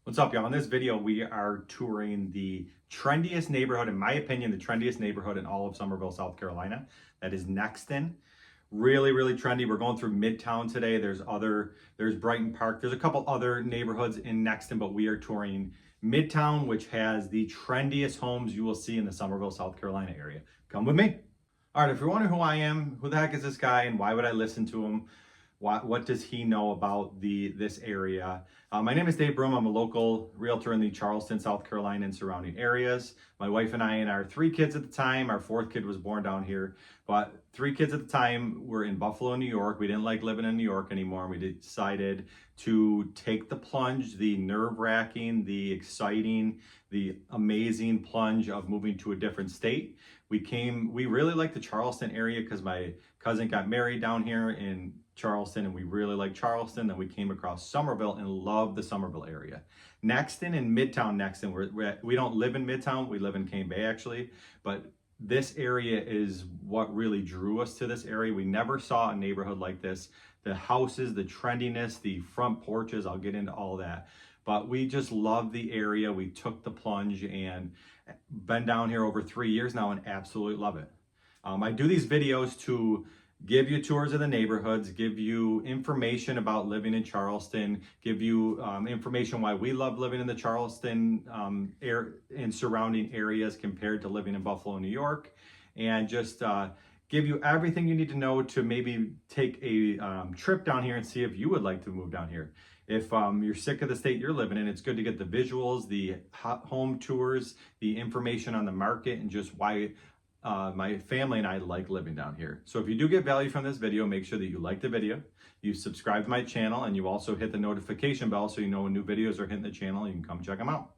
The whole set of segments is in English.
What's up, y'all? In this video, we are touring the trendiest neighborhood, in my opinion, the trendiest neighborhood in all of Summerville, South Carolina. That is Nexton. Really, really trendy. We're going through Midtown today. There's Brighton Park. There's a couple other neighborhoods in Nexton, but we are touring Midtown, which has the trendiest homes you will see in the Summerville, South Carolina area. Come with me. All right, if you're wondering who I am, who the heck is this guy, and why would I listen to him? What does he know about this area? My name is Dave Broom. I'm a local realtor in the Charleston, South Carolina and surrounding areas. My wife and I and our 3 kids at the time, our 4th kid was born down here, but 3 kids at the time were in Buffalo, New York. We didn't like living in New York anymore. We decided to take the plunge, the nerve-wracking, the exciting, the amazing plunge of moving to a different state. We really liked the Charleston area because my cousin got married down here in Charleston and we really like Charleston. Then we came across Summerville and loved the Summerville area. Nexton and Midtown Nexton, we don't live in Midtown, we live in Cane Bay actually, but this area is what really drew us to this area. We never saw a neighborhood like this. The houses, the trendiness, the front porches, I'll get into all that. But we just love the area. We took the plunge and been down here over 3 years now and absolutely love it. I do these videos to give you tours of the neighborhoods, give you information about living in Charleston, give you information why we love living in the Charleston and surrounding areas compared to living in Buffalo, New York, and just give you everything you need to know to maybe take a trip down here and see if you would like to move down here. If you're sick of the state you're living in, it's good to get the visuals, the home tours, the information on the market, and just why my family and I like living down here. So if you do get value from this video, make sure that you like the video, you subscribe to my channel, and you also hit the notification bell so you know when new videos are hitting the channel and you can come check them out.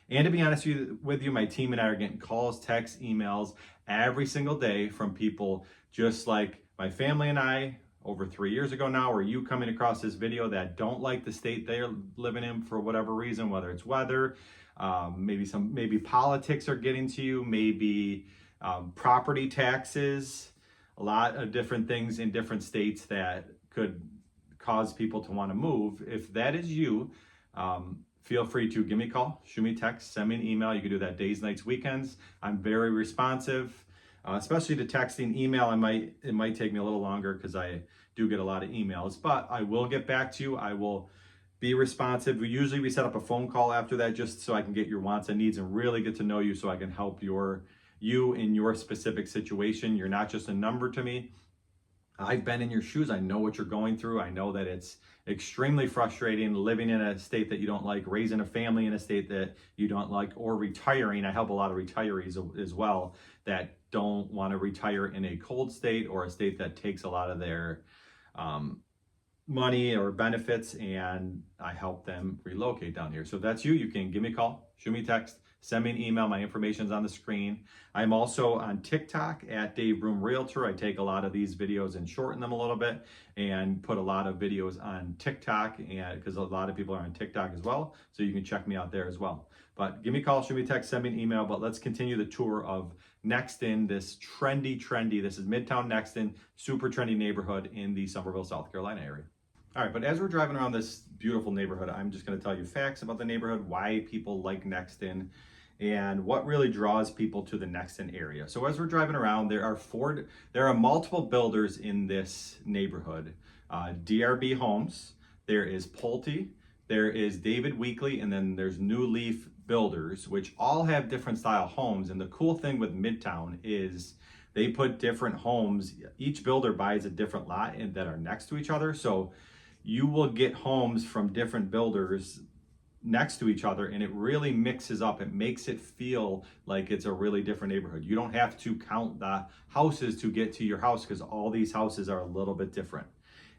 And to be honest with you, my team and I are getting calls, texts, emails every single day from people just like my family and I over 3 years ago now, or you coming across this video that don't like the state they're living in for whatever reason, whether it's weather, maybe politics are getting to you, maybe property taxes, a lot of different things in different states that could cause people to want to move. If that is you, feel free to give me a call, shoot me a text, send me an email. You can do that days, nights, weekends. I'm very responsive, especially to texting. Email, it might take me a little longer because I do get a lot of emails, but I will get back to you. I will be responsive. We set up a phone call after that just so I can get your wants and needs and really get to know you so I can help you in your specific situation. You're not just a number to me. I've been in your shoes. I know what you're going through. I know that it's extremely frustrating living in a state that you don't like, raising a family in a state that you don't like, or retiring. I help a lot of retirees as well that don't want to retire in a cold state or a state that takes a lot of their money or benefits, and I help them relocate down here. So if that's you, you can give me a call, shoot me a text, send me an email. My information's on the screen. I'm also on TikTok at Dave Broom Realtor. I take a lot of these videos and shorten them a little bit and put a lot of videos on TikTok, and because a lot of people are on TikTok as well. So you can check me out there as well. But give me a call, shoot me a text, send me an email. But let's continue the tour of Nexton, this trendy, this is Midtown Nexton, super trendy neighborhood in the Summerville, South Carolina area. All right, but as we're driving around this beautiful neighborhood, I'm just going to tell you facts about the neighborhood, why people like Nexton, and what really draws people to the Nexton area. So as we're driving around, there are multiple builders in this neighborhood. DRB Homes, there is Pulte, there is David Weekley, and then there's New Leaf Builders, which all have different style homes. And the cool thing with Midtown is they put different homes. Each builder buys a different lot that are next to each other. So you will get homes from different builders next to each other, and it really mixes up. It makes it feel like it's a really different neighborhood. You don't have to count the houses to get to your house because all these houses are a little bit different.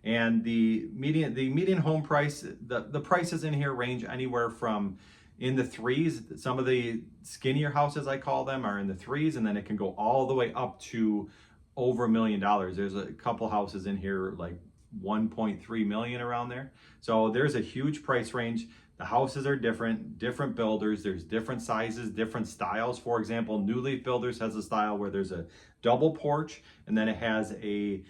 And the median home price, the prices in here range anywhere from in the 3s. Some of the skinnier houses, I call them, are in the 3s, and then it can go all the way up to over $1 million. There's a couple houses in here like 1.3 million around there. So there's a huge price range. The houses are different builders, there's different sizes, different styles. For example, New Leaf Builders has a style where there's a double porch and then it has a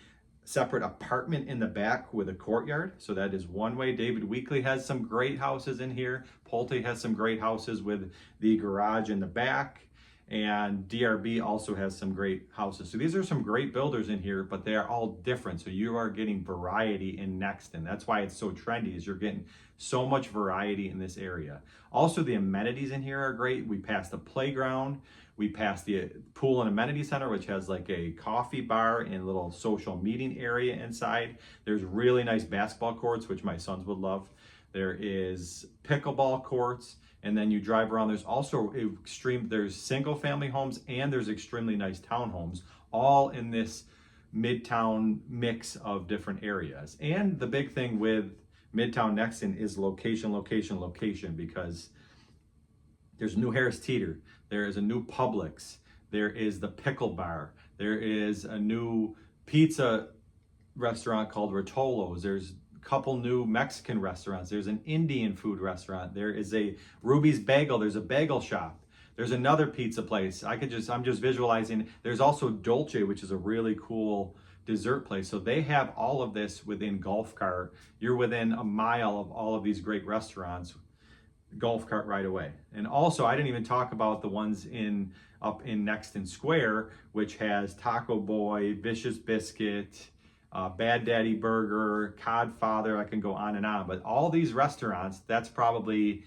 separate apartment in the back with a courtyard. So that is one way. David Weekley has some great houses in here. Pulte has some great houses with the garage in the back. And DRB also has some great houses. So these are some great builders in here, but they are all different. So you are getting variety in Nexton. That's why it's so trendy, is you're getting so much variety in this area. Also, the amenities in here are great. We passed the playground. We passed the pool and amenity center, which has like a coffee bar and a little social meeting area inside. There's really nice basketball courts, which my sons would love. There is pickleball courts. And then you drive around, there's also there's single family homes and there's extremely nice townhomes, all in this Midtown mix of different areas. And the big thing with Midtown Nexton is location, location, location, because there's a new Harris Teeter, there is a new Publix, there is the Pickle Bar, there is a new pizza restaurant called Rotolo's, there's couple new Mexican restaurants, there's an Indian food restaurant, there is a Ruby's Bagel, there's a bagel shop, there's another pizza place. I'm just visualizing. There's also Dolce, which is a really cool dessert place. So they have all of this within golf cart. You're within a mile of all of these great restaurants, golf cart right away. And also, I didn't even talk about the ones up in Nexton Square, which has Taco Boy, Vicious Biscuit, Bad Daddy Burger, Codfather. I can go on and on, but all these restaurants, that's probably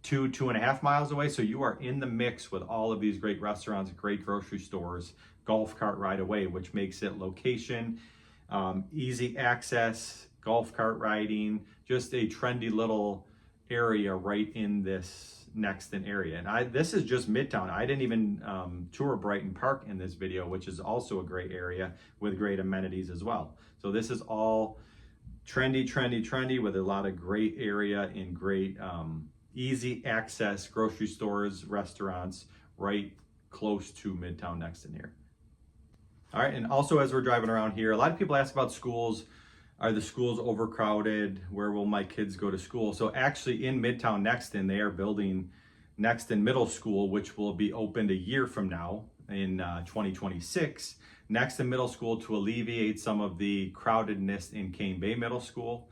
2.5 miles away. So you are in the mix with all of these great restaurants, great grocery stores, golf cart right away, which makes it location, easy access, golf cart riding, just a trendy little area right in this Nexton area. And this is just Midtown. I didn't even tour Brighton Park in this video, which is also a great area with great amenities as well. So this is all trendy, trendy, trendy with a lot of great area and great easy access grocery stores, restaurants right close to Midtown Nexton here. All right, and also as we're driving around here, a lot of people ask about schools. Are the schools overcrowded? Where will my kids go to school? So actually in Midtown Nexton, they are building Nexton Middle School, which will be opened a year from now in 2026. Nexton Middle School to alleviate some of the crowdedness in Cane Bay Middle School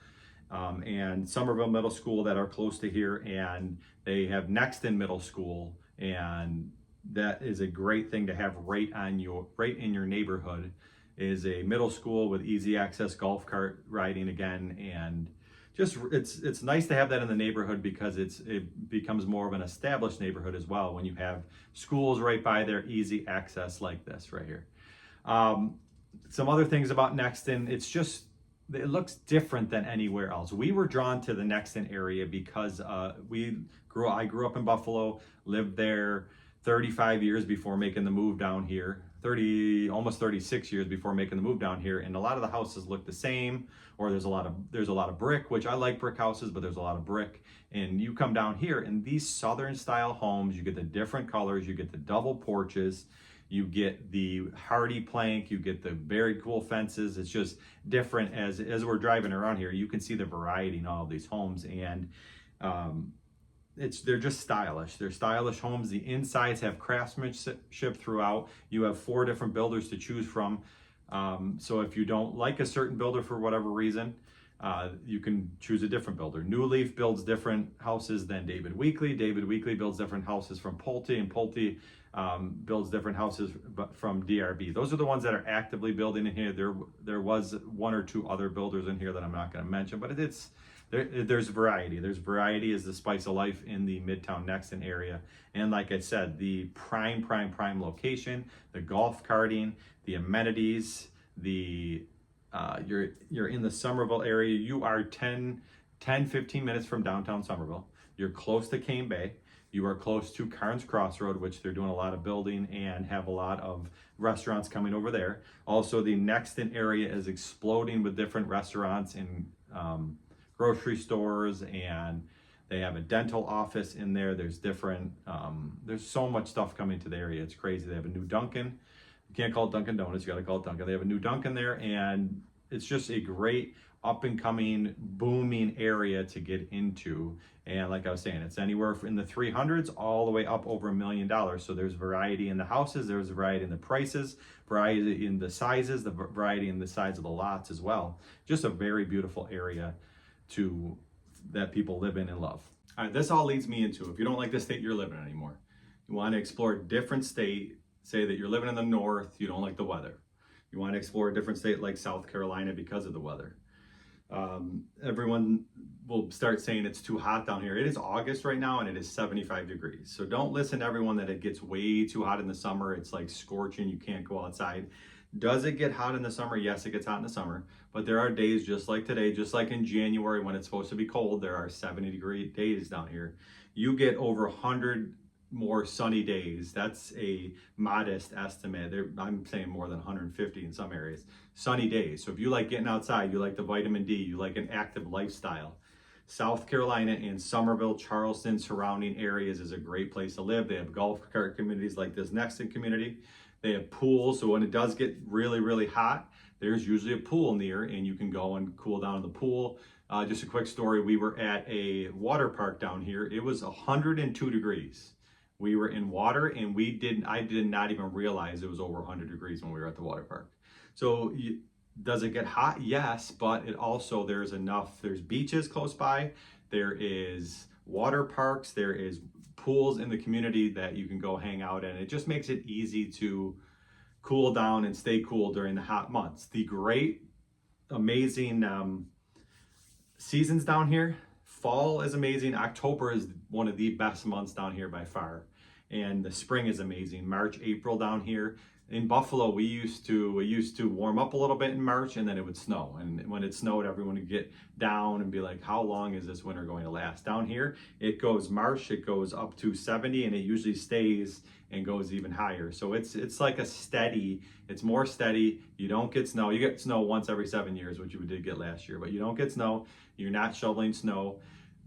and Summerville Middle School that are close to here. And they have Nexton Middle School, and that is a great thing to have right in your neighborhood, is a middle school with easy access golf cart riding again. And just it's nice to have that in the neighborhood because it becomes more of an established neighborhood as well when you have schools right by there, easy access like this right here. Some other things about Nexton, it looks different than anywhere else. We were drawn to the Nexton area because I grew up in Buffalo, lived there 35 years before making the move down here, almost 36 years before making the move down here, and a lot of the houses look the same, or there's a lot of brick, which I like brick houses, but there's a lot of brick. And you come down here and these southern style homes, you get the different colors, you get the double porches, you get the hardy plank, you get the very cool fences. It's just different. As we're driving around here, you can see the variety in all of these homes, and they're just stylish. They're stylish homes. The insides have craftsmanship throughout. You have 4 different builders to choose from. So if you don't like a certain builder for whatever reason, you can choose a different builder. New Leaf builds different houses than David Weekley. David Weekley builds different houses from Pulte, and Pulte builds different houses from DRB. Those are the ones that are actively building in here. There was 1 or 2 other builders in here that I'm not going to mention, but there's variety. There's variety is the spice of life in the Midtown Nexton area. And like I said, the prime location, the golf carting, the amenities, you're in the Summerville area. You are 10, 15 minutes from downtown Summerville. You're close to Cane Bay. You are close to Carnes Crossroad, which they're doing a lot of building and have a lot of restaurants coming over there. Also, the Nexton area is exploding with different restaurants and grocery stores, and they have a dental office in there. There's so much stuff coming to the area. It's crazy. They have a new Dunkin'. You can't call it Dunkin' Donuts. You got to call it Dunkin'. They have a new Dunkin' there, and it's just a great up and coming, booming area to get into. And like I was saying, it's anywhere in the 300s all the way up over $1 million. So there's variety in the houses, there's variety in the prices, variety in the sizes, the variety in the size of the lots as well. Just a very beautiful area that people live in and love. All right, this all leads me into, if you don't like the state you're living in anymore, you want to explore a different state, say that you're living in the north, you don't like the weather. You want to explore a different state like South Carolina because of the weather. Everyone will start saying it's too hot down here. It is August right now and it is 75 degrees. So don't listen to everyone that it gets way too hot in the summer. It's like scorching, you can't go outside. Does it get hot in the summer? Yes, it gets hot in the summer, but there are days just like today, just like in January when it's supposed to be cold, there are 70-degree days down here. You get over 100 more sunny days. That's a modest estimate. I'm saying more than 150 in some areas. Sunny days. So if you like getting outside, you like the vitamin D, you like an active lifestyle, South Carolina and Summerville, Charleston, surrounding areas is a great place to live. They have golf cart communities like this Nexton community. They have pools, so when it does get really, really hot, there's usually a pool near and you can go and cool down in the pool. Just a quick story, we were at a water park down here. It was 102 degrees. We were in water and I did not even realize it was over 100 degrees when we were at the water park. So does it get hot? Yes, but it also, there's beaches close by, there is water parks, there is pools in the community that you can go hang out in. It just makes it easy to cool down and stay cool during the hot months. The great, amazing seasons down here, fall is amazing. October is one of the best months down here by far. And the spring is amazing. March, April down here. In Buffalo, we used to warm up a little bit in March and then it would snow. And when it snowed, everyone would get down and be like, how long is this winter going to last? Down here, it goes March, it goes up to 70 and it usually stays and goes even higher. So it's like it's more steady. You don't get snow. You get snow once every 7 years, which you did get last year, but you don't get snow. You're not shoveling snow.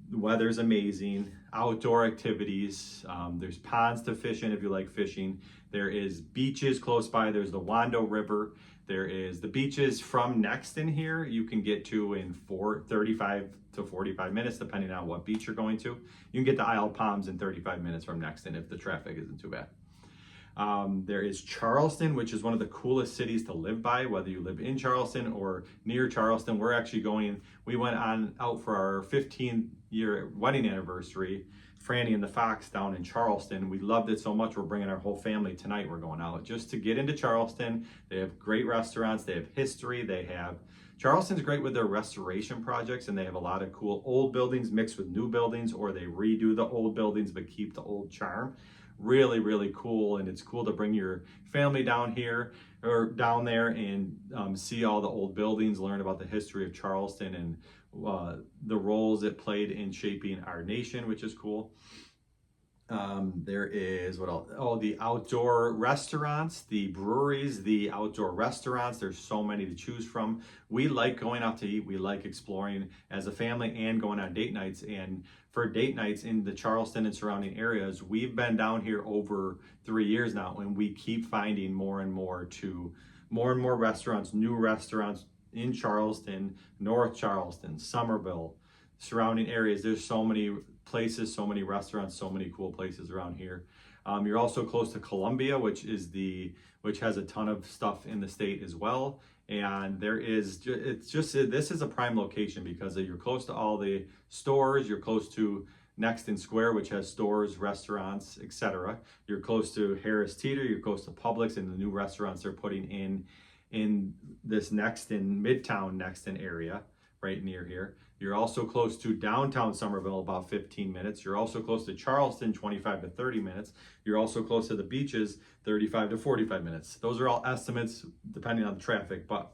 The weather's amazing. Outdoor activities. There's ponds to fish in if you like fishing. There is beaches close by. There's the Wando River. There is the beaches from Nexton here. You can get to in 35 to 45 minutes, depending on what beach you're going to. You can get to Isle Palms in 35 minutes from Nexton if the traffic isn't too bad. There is Charleston, which is one of the coolest cities to live by, whether you live in Charleston or near Charleston. We went out for our 15-year wedding anniversary, Franny and the Fox down in Charleston. We loved it so much, we're bringing our whole family tonight. We're going out just to get into Charleston. They have great restaurants, they have history, Charleston's great with their restoration projects, and they have a lot of cool old buildings mixed with new buildings, or they redo the old buildings but keep the old charm. Really, really cool, and it's cool to bring your family down here or down there and see all the old buildings, learn about the history of Charleston and the roles it played in shaping our nation, which is cool. There is, what else? Oh, the outdoor restaurants, the breweries, the outdoor restaurants. There's so many to choose from. We like going out to eat. We like exploring as a family and going on date nights. And for date nights in the Charleston and surrounding areas, we've been down here over 3 years now, and we keep finding more and more restaurants, new restaurants in Charleston, North Charleston, Summerville, surrounding areas. There's so many places, so many restaurants, so many cool places around here. You're also close to Columbia, which has a ton of stuff in the state as well. And this is a prime location because you're close to all the stores. You're close to Nexton Square, which has stores, restaurants, etc. You're close to Harris Teeter. You're close to Publix and the new restaurants they're putting in this Midtown Nexton area right near here. You're also close to downtown Summerville, about 15 minutes. You're also close to Charleston, 25 to 30 minutes. You're also close to the beaches, 35 to 45 minutes. Those are all estimates depending on the traffic, but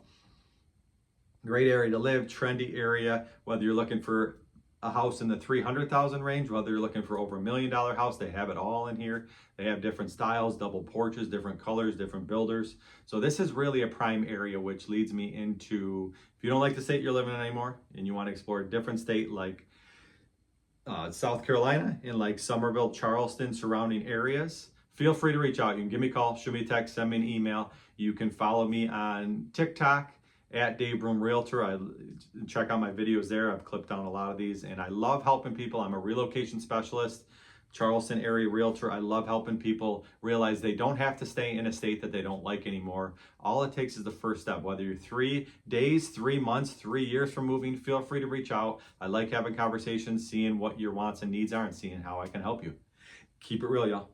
great area to live, trendy area, whether you're looking for a house in the 300,000 range, whether you're looking for over $1 million house, they have it all in here. They have different styles, double porches, different colors, different builders. So this is really a prime area, which leads me into, if you don't like the state you're living in anymore and you want to explore a different state like South Carolina and like Summerville, Charleston, surrounding areas, feel free to reach out. You can give me a call, shoot me a text, send me an email. You can follow me on TikTok at Dave Broom Realtor. Check out my videos there. I've clipped down a lot of these, and I love helping people. I'm a relocation specialist, Charleston area realtor. I love helping people realize they don't have to stay in a state that they don't like anymore. All it takes is the first step. Whether you're 3 days, 3 months, 3 years from moving, feel free to reach out. I like having conversations, seeing what your wants and needs are, and seeing how I can help you. Keep it real, y'all.